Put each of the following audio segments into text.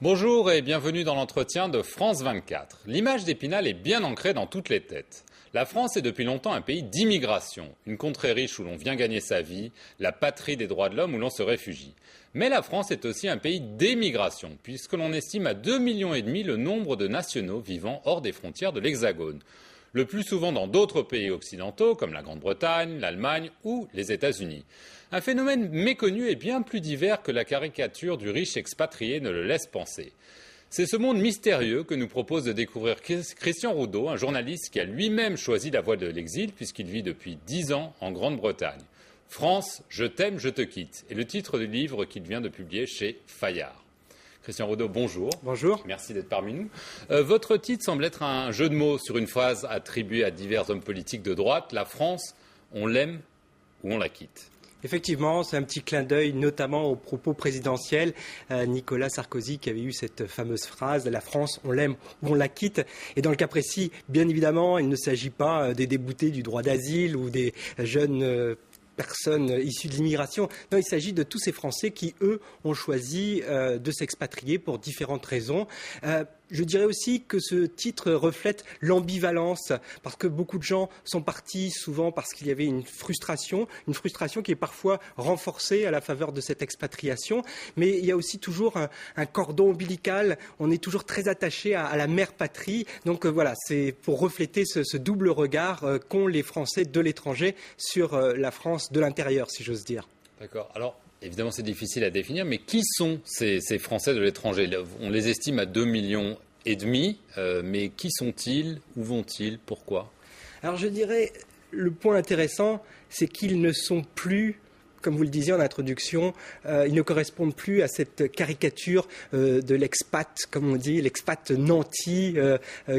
Bonjour et bienvenue dans l'entretien de France 24. L'image d'Épinal est bien ancrée dans toutes les têtes. La France est depuis longtemps un pays d'immigration, une contrée riche où l'on vient gagner sa vie, la patrie des droits de l'homme où l'on se réfugie. Mais la France est aussi un pays d'émigration, puisque l'on estime à 2,5 millions le nombre de nationaux vivant hors des frontières de l'Hexagone. Le plus souvent dans d'autres pays occidentaux, comme la Grande-Bretagne, l'Allemagne ou les États-Unis. Un phénomène méconnu et bien plus divers que la caricature du riche expatrié ne le laisse penser. C'est ce monde mystérieux que nous propose de découvrir Christian Roudeau, un journaliste qui a lui-même choisi la voie de l'exil puisqu'il vit depuis 10 ans en Grande-Bretagne. France, je t'aime, je te quitte est le titre du livre qu'il vient de publier chez Fayard. Christian Roudeau, bonjour. Bonjour. Merci d'être parmi nous. Votre titre semble être un jeu de mots sur une phrase attribuée à divers hommes politiques de droite. La France, on l'aime ou on la quitte. Effectivement, c'est un petit clin d'œil, notamment aux propos présidentiels. Nicolas Sarkozy qui avait eu cette fameuse phrase « La France, on l'aime ou on la quitte ». Et dans le cas précis, bien évidemment, il ne s'agit pas des déboutés du droit d'asile ou des jeunes personnes issues de l'immigration. Non, il s'agit de tous ces Français qui, eux, ont choisi de s'expatrier pour différentes raisons. Je dirais aussi que ce titre reflète l'ambivalence, parce que beaucoup de gens sont partis souvent parce qu'il y avait une frustration qui est parfois renforcée à la faveur de cette expatriation. Mais il y a aussi toujours un cordon ombilical, on est toujours très attaché à la mère patrie. Donc voilà, c'est pour refléter ce double regard qu'ont les Français de l'étranger sur la France de l'intérieur, si j'ose dire. D'accord. Alors, évidemment, c'est difficile à définir, mais qui sont ces Français de l'étranger ? On les estime à 2,5 millions, mais qui sont-ils ? Où vont-ils ? Pourquoi ? Alors je dirais, le point intéressant, c'est qu'ils ne sont plus, comme vous le disiez en introduction, ils ne correspondent plus à cette caricature de l'expat, comme on dit, l'expat nanti,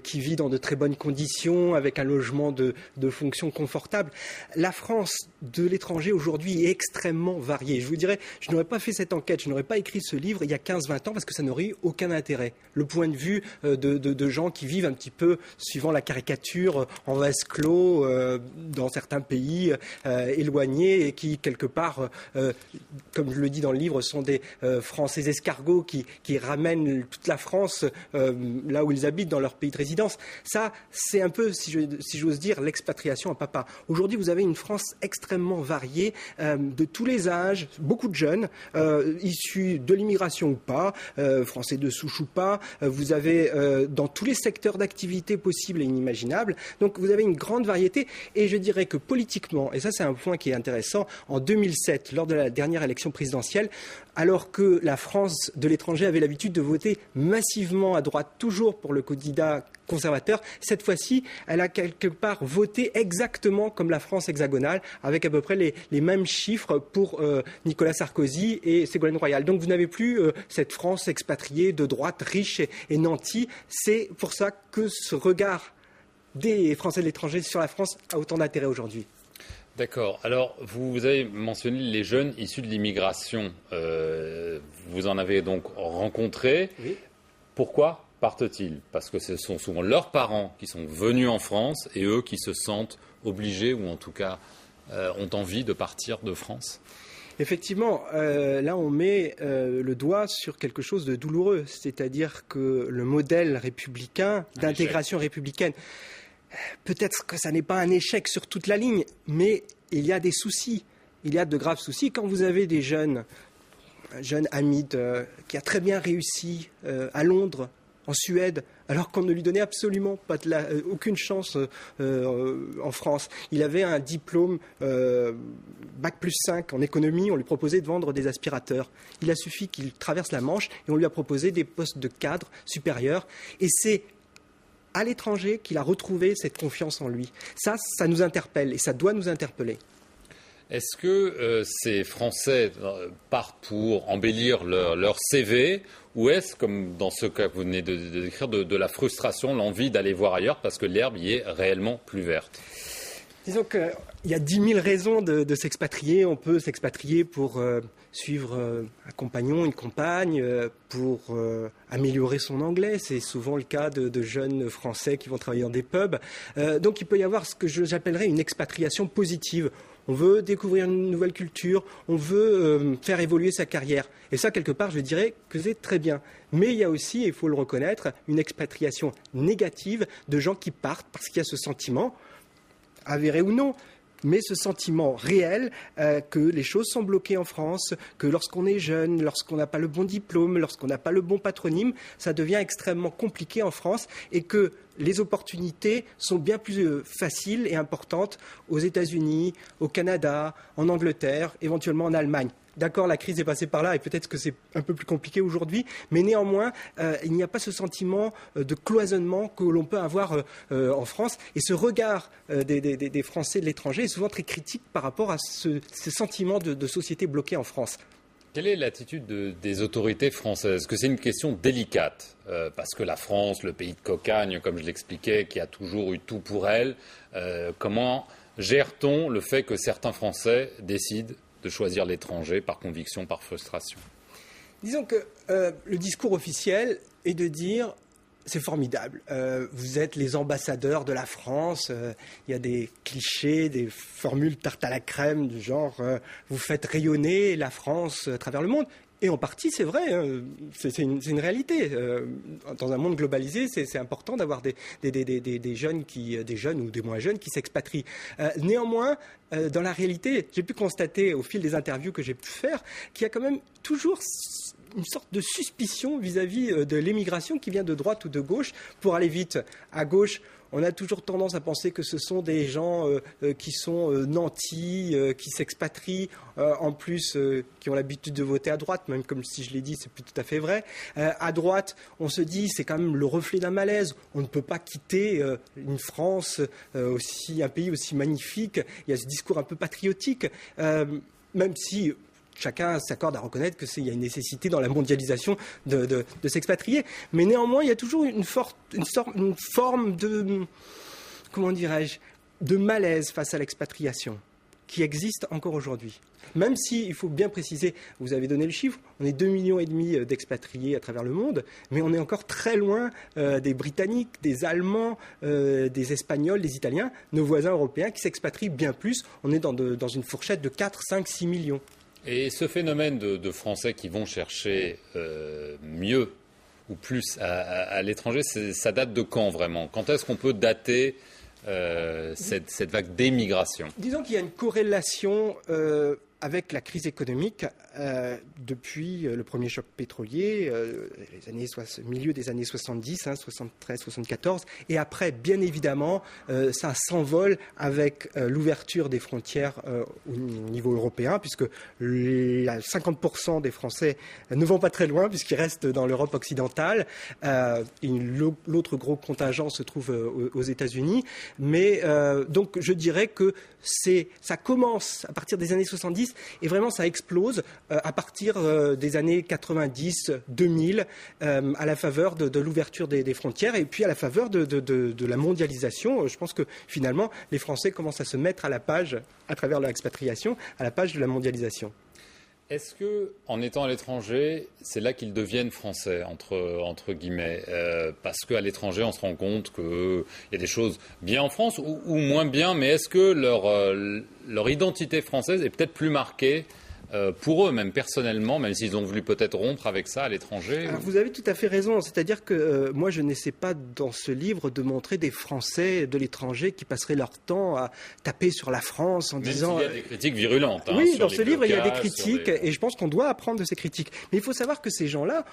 qui vit dans de très bonnes conditions, avec un logement de fonction confortable. La France de l'étranger aujourd'hui est extrêmement variée. Je vous dirais, je n'aurais pas fait cette enquête, je n'aurais pas écrit ce livre il y a 15-20 ans parce que ça n'aurait eu aucun intérêt. Le point de vue de gens qui vivent un petit peu suivant la caricature en vase clos dans certains pays éloignés et qui, quelque part, comme je le dis dans le livre, sont des Français escargots qui ramènent toute la France là où ils habitent, dans leur pays de résidence. Ça, c'est un peu, si j'ose dire, l'expatriation à papa. Aujourd'hui, vous avez une France extrêmement variée, de tous les âges, beaucoup de jeunes, issus de l'immigration ou pas, français de souche ou pas. Vous avez dans tous les secteurs d'activité possibles et inimaginables. Donc vous avez une grande variété. Et je dirais que politiquement, et ça c'est un point qui est intéressant, en 2007, lors de la dernière élection présidentielle, alors que la France de l'étranger avait l'habitude de voter massivement à droite, toujours pour le candidat conservateur, cette fois-ci, elle a quelque part voté exactement comme la France hexagonale, avec à peu près les mêmes chiffres pour Nicolas Sarkozy et Ségolène Royal. Donc vous n'avez plus cette France expatriée de droite, riche et nantie. C'est pour ça que ce regard des Français de l'étranger sur la France a autant d'intérêt aujourd'hui. D'accord. Alors, vous avez mentionné les jeunes issus de l'immigration. Vous en avez donc rencontré. Oui. Pourquoi partent-ils ? Parce que ce sont souvent leurs parents qui sont venus en France et eux qui se sentent obligés ou en tout cas ont envie de partir de France. Effectivement, là on met le doigt sur quelque chose de douloureux, c'est-à-dire que le modèle républicain, d'intégration républicaine, peut-être que ça n'est pas un échec sur toute la ligne, mais il y a des soucis, il y a de graves soucis. Quand vous avez des jeunes, un jeune Hamid qui a très bien réussi à Londres, en Suède, alors qu'on ne lui donnait absolument pas aucune chance en France. Il avait un diplôme Bac plus 5 en économie, on lui proposait de vendre des aspirateurs. Il a suffi qu'il traverse la Manche et on lui a proposé des postes de cadre supérieurs. Et c'est à l'étranger qu'il a retrouvé cette confiance en lui. Ça nous interpelle et ça doit nous interpeller. Est-ce que ces Français partent pour embellir leur CV ou est-ce, comme dans ce cas que vous venez de décrire, de la frustration, l'envie d'aller voir ailleurs parce que l'herbe y est réellement plus verte ? Disons qu'il y a 10 000 raisons de s'expatrier. On peut s'expatrier pour suivre un compagnon, une compagne, pour améliorer son anglais. C'est souvent le cas de jeunes Français qui vont travailler dans des pubs. Donc il peut y avoir ce que j'appellerais une expatriation positive. On veut découvrir une nouvelle culture, on veut faire évoluer sa carrière. Et ça, quelque part, je dirais que c'est très bien. Mais il y a aussi, il faut le reconnaître, une expatriation négative de gens qui partent parce qu'il y a ce sentiment, avéré ou non, mais ce sentiment réel que les choses sont bloquées en France, que lorsqu'on est jeune, lorsqu'on n'a pas le bon diplôme, lorsqu'on n'a pas le bon patronyme, ça devient extrêmement compliqué en France et que les opportunités sont bien plus faciles et importantes aux États-Unis, au Canada, en Angleterre, éventuellement en Allemagne. D'accord, la crise est passée par là et peut-être que c'est un peu plus compliqué aujourd'hui, mais néanmoins, il n'y a pas ce sentiment de cloisonnement que l'on peut avoir en France. Et ce regard des Français de l'étranger est souvent très critique par rapport à ce sentiment de société bloquée en France. Quelle est l'attitude des autorités françaises? Est-ce que c'est une question délicate parce que la France, le pays de cocagne, comme je l'expliquais, qui a toujours eu tout pour elle, comment gère-t-on le fait que certains Français décident de choisir l'étranger par conviction, par frustration? Disons que le discours officiel est de dire c'est formidable, vous êtes les ambassadeurs de la France, il y a des clichés, des formules tarte à la crème du genre vous faites rayonner la France à travers le monde. Et en partie, c'est vrai, hein, c'est une réalité. Dans un monde globalisé, c'est important d'avoir des jeunes des jeunes ou des moins jeunes qui s'expatrient. Néanmoins, dans la réalité, j'ai pu constater au fil des interviews que j'ai pu faire qu'il y a quand même toujours une sorte de suspicion vis-à-vis de l'émigration qui vient de droite ou de gauche. Pour aller vite, à gauche, on a toujours tendance à penser que ce sont des gens qui sont nantis, qui s'expatrient, en plus qui ont l'habitude de voter à droite, même comme si je l'ai dit, c'est plus tout à fait vrai. À droite, on se dit c'est quand même le reflet d'un malaise. On ne peut pas quitter une France, un pays aussi magnifique. Il y a ce discours un peu patriotique, même si chacun s'accorde à reconnaître qu'il y a une nécessité dans la mondialisation de s'expatrier. Mais néanmoins, il y a toujours une forme de, comment dirais-je, de malaise face à l'expatriation qui existe encore aujourd'hui. Même si, il faut bien préciser, vous avez donné le chiffre, on est 2,5 millions d'expatriés à travers le monde, mais on est encore très loin des Britanniques, des Allemands, des Espagnols, des Italiens, nos voisins européens qui s'expatrient bien plus. On est dans une fourchette de 4, 5, 6 millions. Et ce phénomène de Français qui vont chercher mieux ou plus à l'étranger, ça date de quand vraiment? Quand est-ce qu'on peut dater cette vague d'émigration? Disons qu'il y a une corrélation avec la crise économique depuis le premier choc pétrolier, milieu des années 70, 73, 74, et après, bien évidemment, ça s'envole avec l'ouverture des frontières au niveau européen, puisque 50% des Français ne vont pas très loin, puisqu'ils restent dans l'Europe occidentale. L'autre gros contingent se trouve aux États-Unis, mais donc je dirais que ça commence à partir des années 70 et vraiment ça explose à partir des années 90, 2000 à la faveur de l'ouverture des frontières et puis à la faveur de la mondialisation. Je pense que finalement les Français commencent à se mettre à la page, à travers leur expatriation, à la page de la mondialisation. Est-ce que, en étant à l'étranger, c'est là qu'ils deviennent français, entre guillemets, parce qu'à l'étranger, on se rend compte qu'il y a des choses bien en France ou moins bien, mais est-ce que leur identité française est peut-être plus marquée pour eux, même personnellement, même s'ils ont voulu peut-être rompre avec ça à l'étranger? Alors, vous avez tout à fait raison. C'est-à-dire que moi, je n'essaie pas dans ce livre de montrer des Français de l'étranger qui passeraient leur temps à taper sur la France en disant... Même s'il y a des critiques virulentes. Oui, dans ce livre, il y a des critiques et je pense qu'on doit apprendre de ces critiques. Mais il faut savoir que ces gens-là,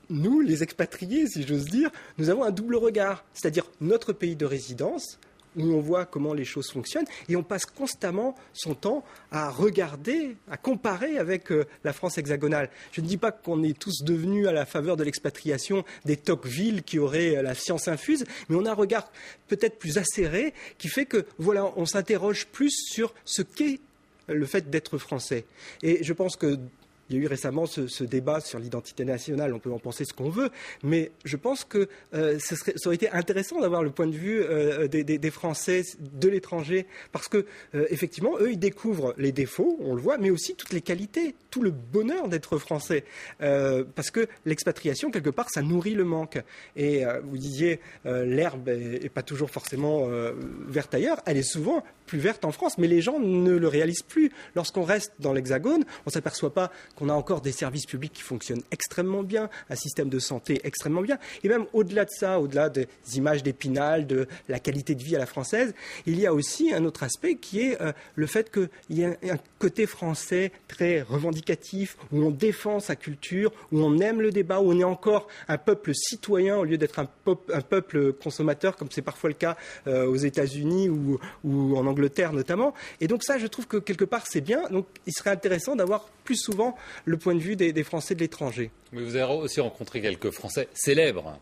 nous, les expatriés, si j'ose dire, nous avons un double regard. C'est-à-dire notre pays de résidence, où on voit comment les choses fonctionnent, et on passe constamment son temps à regarder, à comparer avec la France hexagonale. Je ne dis pas qu'on est tous devenus, à la faveur de l'expatriation, des Tocqueville qui auraient la science infuse, mais on a un regard peut-être plus acéré, qui fait que, voilà, on s'interroge plus sur ce qu'est le fait d'être français. Et je pense que il y a eu récemment ce débat sur l'identité nationale, on peut en penser ce qu'on veut, mais je pense que ça aurait été intéressant d'avoir le point de vue des Français de l'étranger, parce que effectivement, eux, ils découvrent les défauts, on le voit, mais aussi toutes les qualités, tout le bonheur d'être français, parce que l'expatriation, quelque part, ça nourrit le manque. Et vous disiez, l'herbe est pas toujours forcément verte ailleurs, elle est souvent plus verte en France, mais les gens ne le réalisent plus. Lorsqu'on reste dans l'Hexagone, on ne s'aperçoit pas qu'on a encore des services publics qui fonctionnent extrêmement bien, un système de santé extrêmement bien, et même au-delà de ça, au-delà des images d'Épinal, de la qualité de vie à la française, il y a aussi un autre aspect qui est le fait qu'il y a un côté français très revendicatif, où on défend sa culture, où on aime le débat, où on est encore un peuple citoyen au lieu d'être un peuple consommateur, comme c'est parfois le cas aux États-Unis ou en Angleterre notamment. Et donc ça, je trouve que quelque part, c'est bien. Donc il serait intéressant d'avoir plus souvent le point de vue des Français de l'étranger. Mais vous avez aussi rencontré quelques Français célèbres,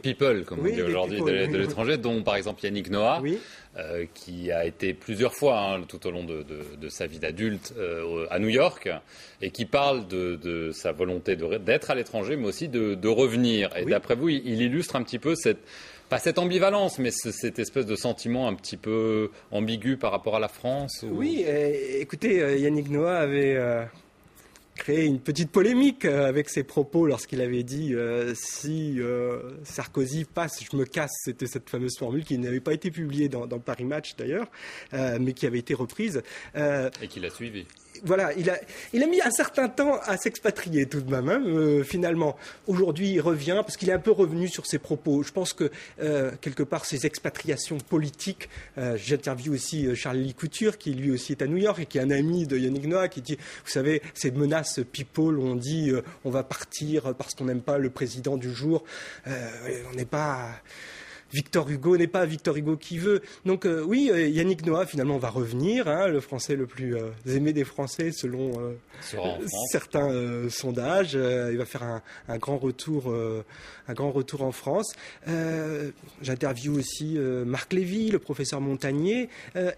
people, comme on dit aujourd'hui, de l'étranger, dont par exemple Yannick Noah, qui a été plusieurs fois tout au long de sa vie d'adulte à New York, et qui parle de sa volonté d'être à l'étranger, mais aussi de revenir. Et d'après vous, il illustre un petit peu pas cette ambivalence, mais cette espèce de sentiment un petit peu ambigu par rapport à la France. Oui, écoutez, Yannick Noah avait créé une petite polémique avec ses propos lorsqu'il avait dit si Sarkozy passe, je me casse. C'était cette fameuse formule qui n'avait pas été publiée dans Paris Match d'ailleurs, mais qui avait été reprise. Et qu'il a suivi. Voilà, il a mis un certain temps à s'expatrier tout de même, finalement. Aujourd'hui, il revient, parce qu'il est un peu revenu sur ses propos. Je pense que, quelque part, ces expatriations politiques, j'interviewe aussi Charlie Couture, qui lui aussi est à New York, et qui est un ami de Yannick Noah, qui dit, vous savez, ces menaces people, on dit, on va partir parce qu'on n'aime pas le président du jour. On n'est pas... Victor Hugo n'est pas Victor Hugo qui veut. Donc oui, Yannick Noah finalement va revenir, le Français le plus aimé des Français selon certains sondages. Il va faire un grand retour en France. J'interviewe aussi Marc Lévy, le professeur Montagnier,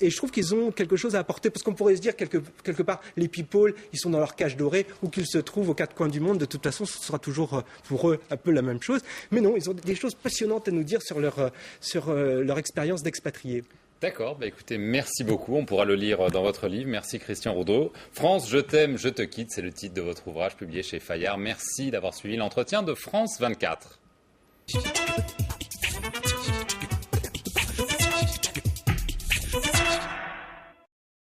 et je trouve qu'ils ont quelque chose à apporter, parce qu'on pourrait se dire quelque part, les people, ils sont dans leur cage dorée, où qu'ils se trouvent aux quatre coins du monde. De toute façon, ce sera toujours pour eux un peu la même chose. Mais non, ils ont des choses passionnantes à nous dire sur leur expérience d'expatriés. D'accord, écoutez, merci beaucoup. On pourra le lire dans votre livre. Merci Christian Roudot. France, je t'aime, je te quitte, c'est le titre de votre ouvrage publié chez Fayard. Merci d'avoir suivi l'entretien de France 24.